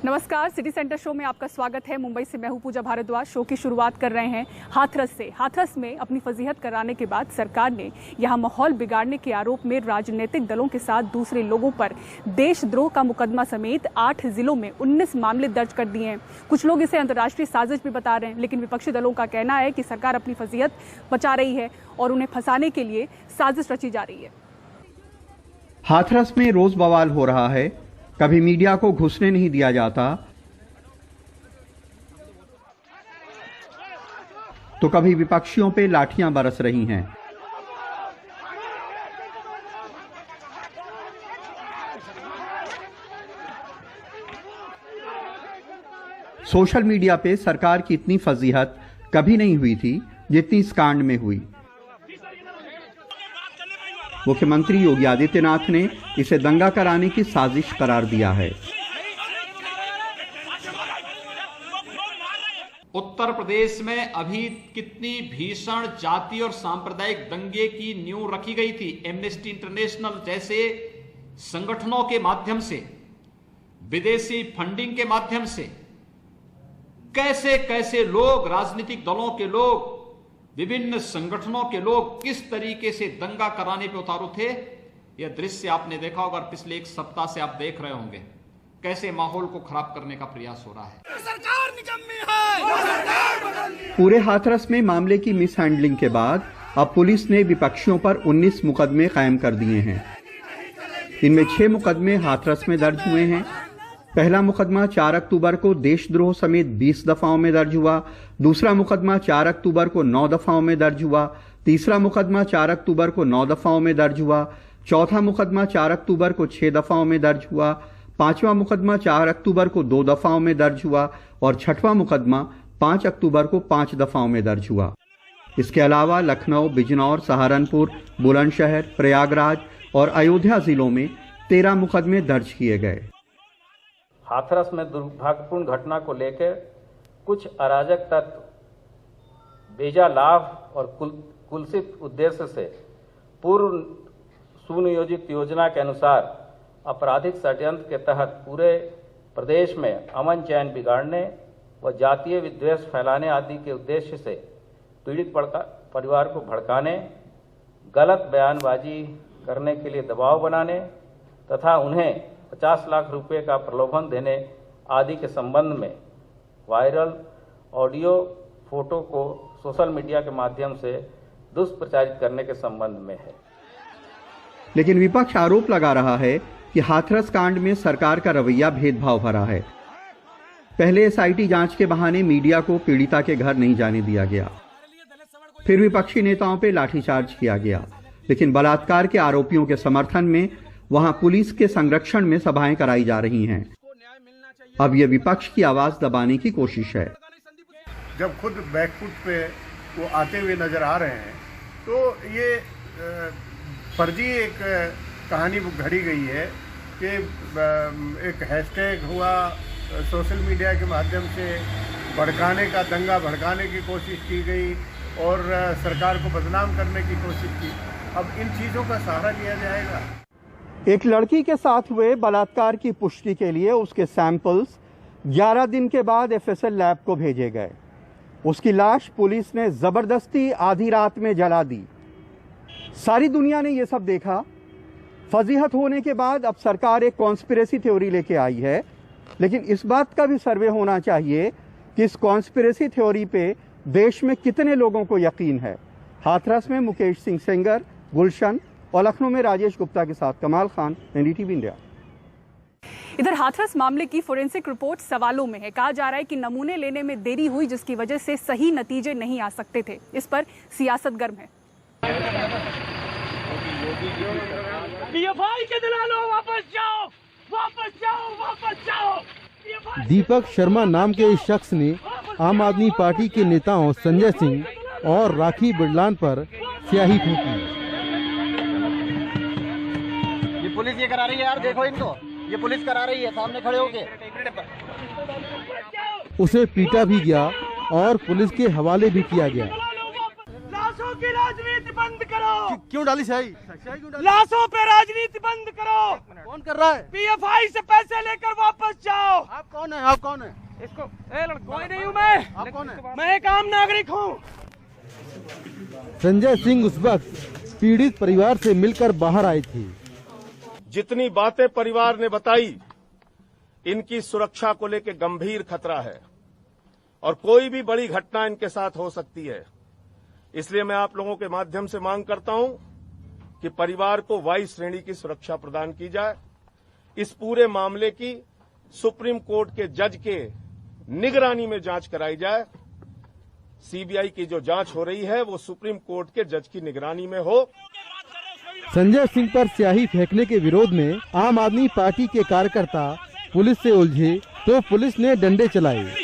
नमस्कार, city centre show में आपका स्वागत है। मुंबई से मैं हूं पूजा भारद्वाज। शो की शुरुआत कर रहे हैं हाथरस से। हाथरस में अपनी फजीहत कराने के बाद सरकार ने यहां माहौल बिगाड़ने के आरोप में राजनीतिक दलों के साथ दूसरे लोगों पर देशद्रोह का मुकदमा समेत 8 जिलों में 19 मामले दर्ज कर दिए हैं। कुछ लोग इसे अंतर्राष्ट्रीय साजिश भी बता रहे हैं, लेकिन विपक्षी दलों का कहना है कि सरकार अपनी फजीहत बचा रही है और उन्हें फंसाने के लिए साजिश रची जा रही है। हाथरस में रोज बवाल हो रहा है। कभी मीडिया को घुसने नहीं दिया जाता, तो कभी विपक्षियों पे लाठियां बरस रही हैं। सोशल मीडिया पे सरकार की इतनी फजीहत कभी नहीं हुई थी जितनी इस कांड में हुई। मुख्यमंत्री योगी आदित्यनाथ ने इसे दंगा कराने की साजिश करार दिया है। उत्तर प्रदेश में अभी कितनी भीषण जाति और सांप्रदायिक दंगे की नींव रखी गई थी। एमनेस्टी इंटरनेशनल जैसे संगठनों के माध्यम से, विदेशी फंडिंग के माध्यम से कैसे कैसे लोग, राजनीतिक दलों के लोग, विभिन्न संगठनों के लोग किस तरीके से दंगा कराने पे उतारू थे। यह दृश्य आपने देखा होगा। पिछले एक सप्ताह से आप देख रहे होंगे कैसे माहौल को खराब करने का प्रयास हो रहा है। सरकार निकम्मी है। पूरे हाथरस में मामले की मिसहैंडलिंग के बाद अब पुलिस ने विपक्षियों पर 19 मुकदमे कायम कर दिए हैं। इनमें 6 मुकदमे हाथरस में दर्ज हुए हैं। पहला मुकदमा 4 अक्टूबर को देशद्रोह समेत 20 दफाओं में दर्ज हुआ। दूसरा मुकदमा 4 अक्टूबर को 9 दफाओं में दर्ज हुआ। तीसरा मुकदमा 4 अक्टूबर को 9 दफाओं में दर्ज हुआ। चौथा मुकदमा 4 अक्टूबर को 6 दफाओं में दर्ज हुआ। पांचवा मुकदमा 4 अक्टूबर को 2 दफाओं में दर्ज हुआ और छठवां मुकदमा 5 अक्टूबर को 5 दफाओं में दर्ज हुआ। इसके अलावा लखनऊ, बिजनौर, सहारनपुर, बुलंदशहर, प्रयागराज और अयोध्या जिलों में 13 मुकदमे दर्ज किए गए। हाथरस में दुर्भाग्यपूर्ण घटना को लेकर कुछ अराजक तत्व बेजा लाभ और कुलसित उद्देश्य से पूर्व सुनियोजित योजना के अनुसार आपराधिक षड्यंत्र के तहत पूरे प्रदेश में अमन चैन बिगाड़ने व जातीय विद्वेष फैलाने आदि के उद्देश्य से पीड़ित परिवार को भड़काने, गलत बयानबाजी करने के लिए दबाव बनाने तथा उन्हें 50 लाख रुपए का प्रलोभन देने आदि के संबंध में वायरल ऑडियो, फोटो को सोशल मीडिया के माध्यम से दुष्प्रचारित करने के संबंध में है। लेकिन विपक्ष आरोप लगा रहा है कि हाथरस कांड में सरकार का रवैया भेदभाव भरा है। पहले एसआईटी जांच के बहाने मीडिया को पीड़िता के घर नहीं जाने दिया गया, फिर विपक्षी नेताओं पर लाठीचार्ज किया गया, लेकिन बलात्कार के आरोपियों के समर्थन में वहां पुलिस के संरक्षण में सभाएं कराई जा रही हैं। अब यह विपक्ष की आवाज दबाने की कोशिश है। जब खुद बैकफुट पे वो आते हुए नजर आ रहे हैं तो ये फर्जी एक कहानी घड़ी गई है कि एक हैशटैग हुआ, सोशल मीडिया के माध्यम से भड़काने का, दंगा भड़काने की कोशिश की गई और सरकार को बदनाम करने की कोशिश की। अब इन चीज़ों का सहारा लिया जाएगा। एक लड़की के साथ हुए बलात्कार की पुष्टि के लिए उसके सैंपल्स 11 दिन के बाद एफएसएल लैब को भेजे गए। उसकी लाश पुलिस ने जबरदस्ती आधी रात में जला दी। सारी दुनिया ने यह सब देखा। फजीहत होने के बाद अब सरकार एक कॉन्स्पिरेसी थ्योरी लेके आई है, लेकिन इस बात का भी सर्वे होना चाहिए कि इस कॉन्स्पिरेसी थ्योरी पे देश में कितने लोगों को यकीन है। हाथरस में मुकेश सिंह सेंगर, गुलशन और लखनऊ में राजेश गुप्ता के साथ कमाल खान, एनडीटीवी इंडिया। इधर हाथरस मामले की फोरेंसिक रिपोर्ट सवालों में है। कहा जा रहा है कि नमूने लेने में देरी हुई, जिसकी वजह से सही नतीजे नहीं आ सकते थे। इस पर सियासत गर्म है। पीएफआई के दलालों, वापस जाओ, वापस जाओ, वापस जाओ। दीपक शर्मा नाम के इस शख्स ने आम आदमी पार्टी के नेताओं संजय सिंह और राखी बिड़लान पर स्याही फेंकी। पुलिस ये करा रही है यार, देखो इनको, ये पुलिस करा रही है सामने खड़े होके। उसे पीटा भी गया और पुलिस के हवाले भी किया गया। लाशों की राजनीति बंद बंद करो। क्यों डाली स्याही? स्याही क्यों डाली? लाशों पे राजनीति बंद करो। कौन कर रहा है? पीएफआई से पैसे लेकर वापस जाओ। आप कौन है? आप कौन है? इसको कोई नहीं हूँ मैं। आप कौन है? मैं एक आम नागरिक हूँ। संजय सिंह उस वक्त पीड़ित परिवार से मिलकर बाहर आई थी। जितनी बातें परिवार ने बताई, इनकी सुरक्षा को लेकर गंभीर खतरा है और कोई भी बड़ी घटना इनके साथ हो सकती है। इसलिए मैं आप लोगों के माध्यम से मांग करता हूं कि परिवार को वायु श्रेणी की सुरक्षा प्रदान की जाए। इस पूरे मामले की सुप्रीम कोर्ट के जज के निगरानी में जांच कराई जाए। सीबीआई की जो जांच हो रही है वो सुप्रीम कोर्ट के जज की निगरानी में हो। संजय सिंह पर स्याही फेंकने के विरोध में आम आदमी पार्टी के कार्यकर्ता पुलिस से उलझे तो पुलिस ने डंडे चलाए।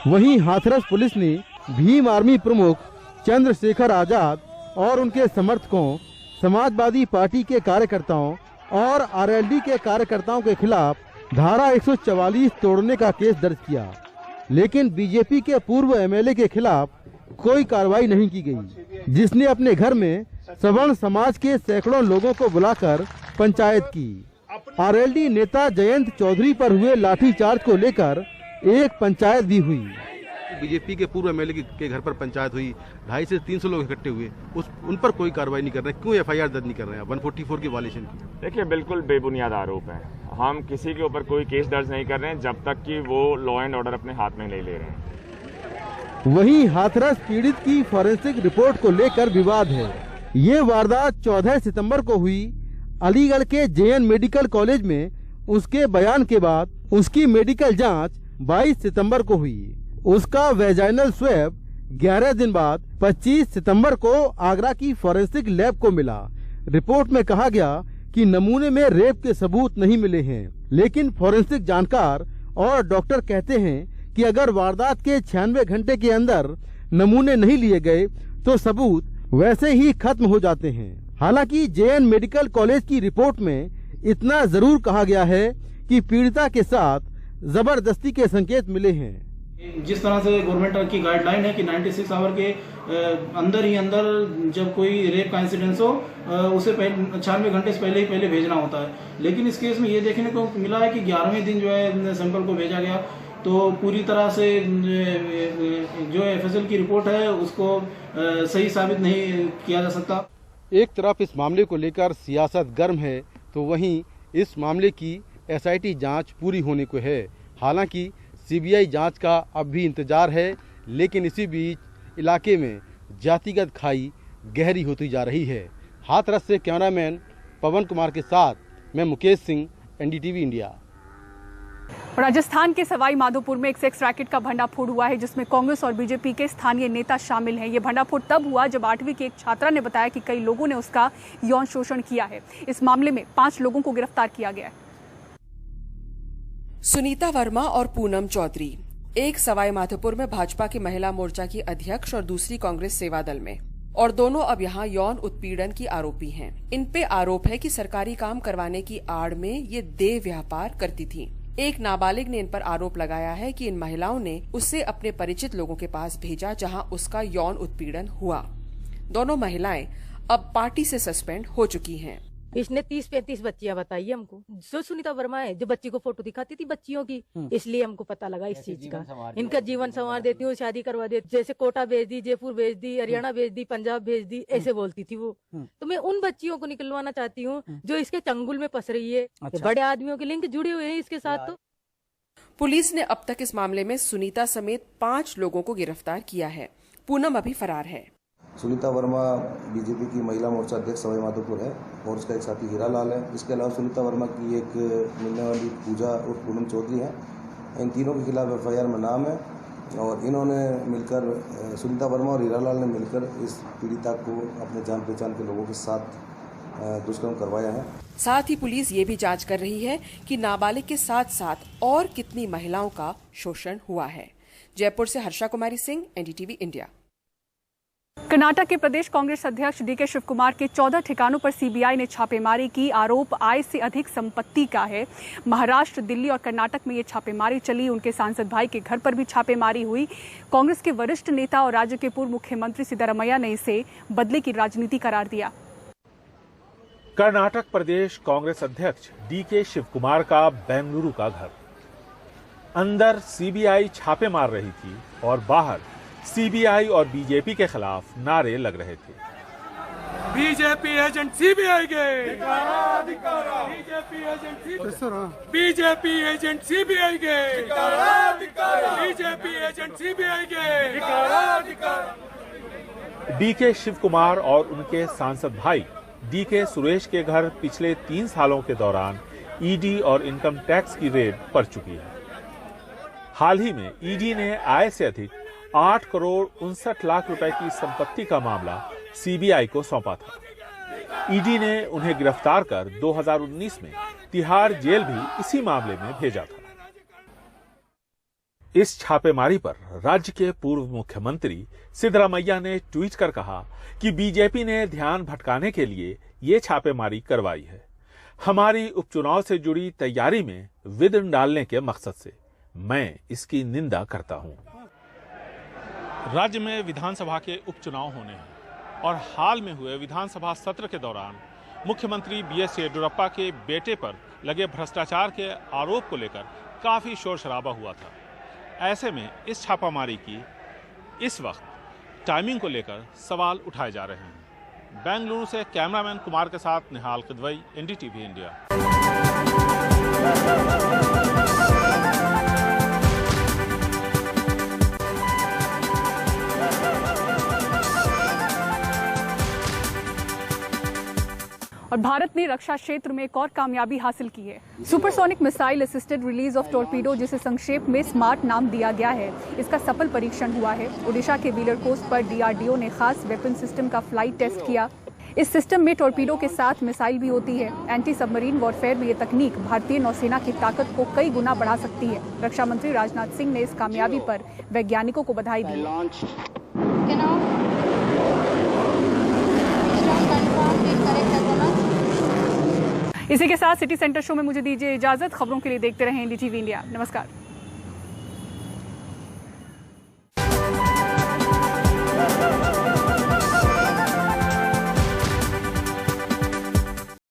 वहीं हाथरस पुलिस ने भीम आर्मी प्रमुख चंद्रशेखर आजाद और उनके समर्थकों, समाजवादी पार्टी के कार्यकर्ताओं और आरएलडी के कार्यकर्ताओं के खिलाफ धारा 144 तोड़ने का केस दर्ज किया, लेकिन बीजेपी के पूर्व एमएलए के खिलाफ कोई कार्रवाई नहीं की गई, जिसने अपने घर में सवर्ण समाज के सैकड़ों लोगों को बुलाकर पंचायत की। आरएलडी नेता जयंत चौधरी पर हुए लाठीचार्ज को लेकर एक पंचायत भी हुई। बीजेपी के पूर्व एमएलए के घर पर पंचायत हुई, 250 से 300 लोग इकट्ठे हुए, उन पर कोई कार्रवाई नहीं कर रहे। क्यों एफआईआर दर्ज नहीं कर रहे हैं 144 की वायलेशन की? देखिए, बिल्कुल बेबुनियाद आरोप है। हम किसी के ऊपर कोई केस दर्ज नहीं कर रहे हैं जब तक कि वो लॉ एंड ऑर्डर अपने हाथ में नहीं ले रहे हैं। वहीं हाथरस पीड़ित की फॉरेंसिक रिपोर्ट को लेकर विवाद है। ये वारदात 14 सितंबर को हुई। अलीगढ़ के जेएन मेडिकल कॉलेज में उसके बयान के बाद उसकी मेडिकल जांच 22 सितंबर को हुई। उसका वेजाइनल स्वैब 11 दिन बाद 25 सितंबर को आगरा की फॉरेंसिक लैब को मिला। रिपोर्ट में कहा गया कि नमूने में रेप के सबूत नहीं मिले हैं, लेकिन फॉरेंसिक जानकार और डॉक्टर कहते हैं कि अगर वारदात के 96 घंटे के अंदर नमूने नहीं लिए गए तो सबूत वैसे ही खत्म हो जाते हैं। हालांकि जेएन मेडिकल कॉलेज की रिपोर्ट में इतना जरूर कहा गया है कि पीड़िता के साथ जबरदस्ती के संकेत मिले हैं। जिस तरह से गवर्नमेंट की गाइडलाइन है कि 96 आवर के अंदर ही अंदर जब कोई रेप का इंसिडेंस हो उसे 96 घंटे से पहले भेजना होता है, लेकिन इस केस में ये देखने को मिला है कि 11वें दिन जो है सैंपल को भेजा गया, तो पूरी तरह से जो एफएसएल की रिपोर्ट है उसको सही साबित नहीं किया जा सकता। एक तरफ इस मामले को लेकर सियासत गर्म है तो वहीं इस मामले की एसआईटी जांच पूरी होने को है। हालांकि सीबीआई जांच का अब भी इंतजार है, लेकिन इसी बीच इलाके में जातिगत खाई गहरी होती जा रही है। हाथरस से कैमरामैन पवन कुमार के साथ मैं मुकेश सिंह, एनडीटीवी इंडिया। राजस्थान के सवाई माधोपुर में एक सेक्स रैकेट का भंडाफोड़ हुआ है, जिसमें कांग्रेस और बीजेपी के स्थानीय नेता शामिल हैं। ये भंडाफोड़ तब हुआ जब 8वीं की एक छात्रा ने बताया कि कई लोगों ने उसका यौन शोषण किया है। इस मामले में 5 लोगों को गिरफ्तार किया गया है। सुनीता वर्मा और पूनम चौधरी एक सवाई माधोपुर में भाजपा की महिला मोर्चा की अध्यक्ष और दूसरी कांग्रेस सेवा दल में, और दोनों अब यहाँ यौन उत्पीड़न की आरोपी हैं। इन पे आरोप है कि सरकारी काम करवाने की आड़ में ये देह व्यापार करती थीं। एक नाबालिग ने इन पर आरोप लगाया है कि इन महिलाओं ने उसे अपने परिचित लोगों के पास भेजा, जहां उसका यौन उत्पीड़न हुआ। दोनों महिलाएं अब पार्टी से सस्पेंड हो चुकी हैं। इसने 30-35 बच्चियां बताई हमको। जो सुनीता वर्मा है, जो बच्ची को फोटो दिखाती थी बच्चियों की, इसलिए हमको पता लगा इस चीज का। इनका जीवन संवार देती हूँ, शादी करवा देती, जैसे कोटा भेज दी, जयपुर भेज दी, हरियाणा भेज दी, पंजाब भेज दी, ऐसे बोलती थी वो। तो मैं उन बच्चियों को निकलवाना चाहती हूँ जो इसके चंगुल में फंस रही है। बड़े आदमियों के लिंक जुड़े हुए हैं इसके साथ। तो पुलिस ने अब तक इस मामले में सुनीता समेत 5 लोगों को गिरफ्तार किया है। पूनम अभी फरार है। सुनीता वर्मा बीजेपी की महिला मोर्चा अध्यक्ष सवाई माधोपुर है और उसका एक साथी हीरालाल है। इसके अलावा सुनीता वर्मा की एक मिलने वाली पूजा और पूनम चौधरी है। इन तीनों के खिलाफ एफआईआर में नाम है और इन्होंने मिलकर, सुनीता वर्मा और हीरालाल ने मिलकर इस पीड़िता को अपने जान पहचान के लोगों के साथ दुष्कर्म करवाया है। साथ ही पुलिस ये भी जांच कर रही है कि नाबालिग के साथ साथ और कितनी महिलाओं का शोषण हुआ है। जयपुर से हर्षा कुमारी सिंह, एनडीटीवी इंडिया। कर्नाटक के प्रदेश कांग्रेस अध्यक्ष डीके शिवकुमार के 14 ठिकानों पर सीबीआई ने छापेमारी की। आरोप आय से अधिक संपत्ति का है। महाराष्ट्र, दिल्ली और कर्नाटक में ये छापेमारी चली। उनके सांसद भाई के घर पर भी छापेमारी हुई। कांग्रेस के वरिष्ठ नेता और राज्य के पूर्व मुख्यमंत्री सिद्धारमैया ने इसे बदले की राजनीति करार दिया। कर्नाटक प्रदेश कांग्रेस अध्यक्ष डीके शिवकुमार का बेंगलुरु का घर। अंदर सीबीआई छापे मार रही थी और बाहर सीबीआई और बीजेपी के खिलाफ नारे लग रहे थे। बीजेपी एजेंट सीबीआई गए, बीजेपी एजेंट सीबीआई गए, बीजेपी एजेंट सीबीआई गए। डीके शिवकुमार और उनके सांसद भाई डीके सुरेश के घर पिछले 3 सालों के दौरान ईडी और इनकम टैक्स की रेड पड़ चुकी है। हाल ही में ईडी ने आय से अधिक 8 करोड़ 59 लाख रुपए की संपत्ति का मामला सीबीआई को सौंपा था। ईडी ने उन्हें गिरफ्तार कर 2019 में तिहाड़ जेल भी इसी मामले में भेजा था। इस छापेमारी पर राज्य के पूर्व मुख्यमंत्री सिद्धरामैया ने ट्वीट कर कहा कि बीजेपी ने ध्यान भटकाने के लिए ये छापेमारी करवाई है। हमारी उपचुनाव से जुड़ी तैयारी में विघ्न डालने के मकसद से मैं इसकी निंदा करता हूं। राज्य में विधानसभा के उपचुनाव होने हैं और हाल में हुए विधानसभा सत्र के दौरान मुख्यमंत्री बीएस येडियुरप्पा के बेटे पर लगे भ्रष्टाचार के आरोप को लेकर काफी शोर शराबा हुआ था। ऐसे में इस छापामारी की इस वक्त टाइमिंग को लेकर सवाल उठाए जा रहे हैं। बेंगलुरु से कैमरामैन कुमार के साथ निहाल किदवई, एनडीटीवी इंडिया। और भारत ने रक्षा क्षेत्र में एक और कामयाबी हासिल की है। Supersonic missile assisted release of torpedo, जिसे संक्षेप में स्मार्ट नाम दिया गया है, इसका सफल परीक्षण हुआ है। ओडिशा के व्हीलर कोस्ट पर डीआरडीओ ने खास वेपन सिस्टम का फ्लाइट टेस्ट किया। इस सिस्टम में टॉर्पीडो के साथ मिसाइल भी होती है। एंटी सबमरीन वॉरफेयर में ये तकनीक भारतीय नौसेना की ताकत को कई गुना बढ़ा सकती है। रक्षा मंत्री राजनाथ सिंह ने इस कामयाबी पर वैज्ञानिकों को बधाई दी। इसी के साथ सिटी सेंटर शो में मुझे दीजिए इजाजत। खबरों के लिए देखते रहें एनडीटीवी इंडिया। नमस्कार।